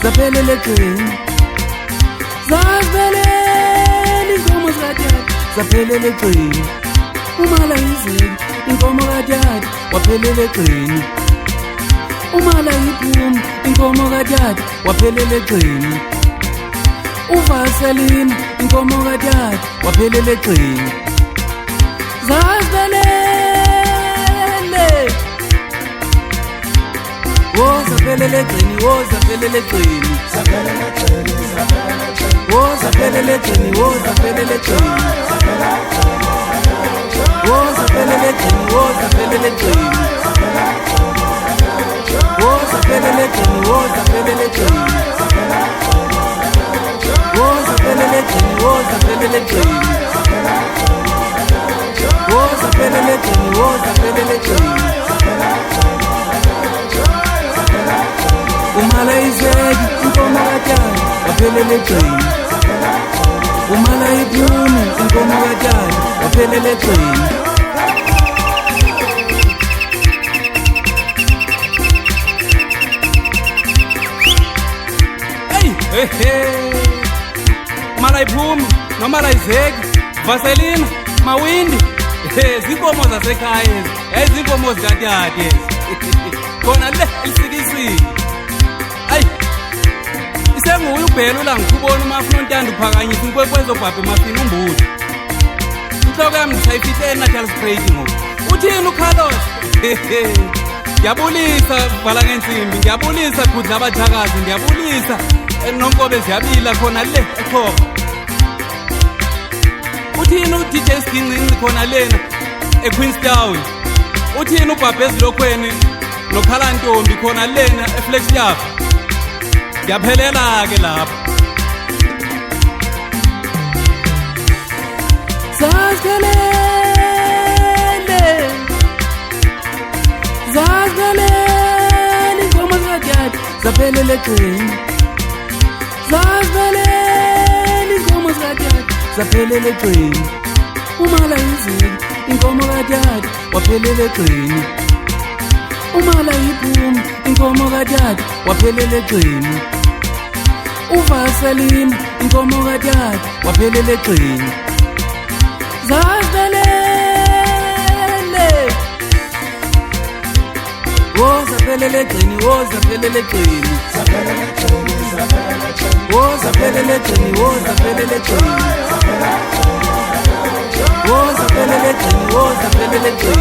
zaphelele egcini zazivelela inkomo zikadyadi zaphelele egcini umala yizeli inkomo kadyadi waphelele egcini umala yiphuma inkomo kadyadi waphelele egcini uvaselina inkomo kadyadi waphelele egcini zazivelele zaphelele egcini zaphelele egcini zaphelele egcini zaphelele egcini zaphelele egcini zaphelele egcini zaphelele egcini zaphelele egcini zaphelele egcini zaphelele egcini zaphelele egcini zaphelele egcini umala izeli inkomo kadyadi waphelele egcini umala iphuma inkomo kadyadi waphelele egcini mala iphumi nomala izeki vaselina mawindi zinkomo zasekhaya ezi zinkomo zikadyadi ezi khona le lisikisile ayi isenguye ubhela la ngikubona uma afuna untanda uphakanyisa inkwekwezo bhabhe mafini umbuzo inhloko yami ngisayifithe natural spraying ngoku uthini uCarlos ngiyabulisa vala ngensimbi ngiyabulisa khudla abathakazi ngiyabulisa nonkobe ziyabila khona le ekhopha uthini uDJ Skincinci khona lena eQueenstown uthini ubhabhe ezilokhweni nokhalantombi khona lena eFlagstaff ngiyaphelela ke lapha zazivelele inkomo zikadyadi zaphelele egcini zazivelele inkomo zikadyadi zaphelele egcini umala yizeli inkomo kadyadi waphelele egcini umala yiphuma inkomo kadyadi waphelele egcini uvaselina inkomo kadyadi waphelele egcini zazivelele zaphelele egcini zaphelele egcini zaphelele egcini zaphelele egcini zaphelele egcini zaphelele egcini zaphelele egcini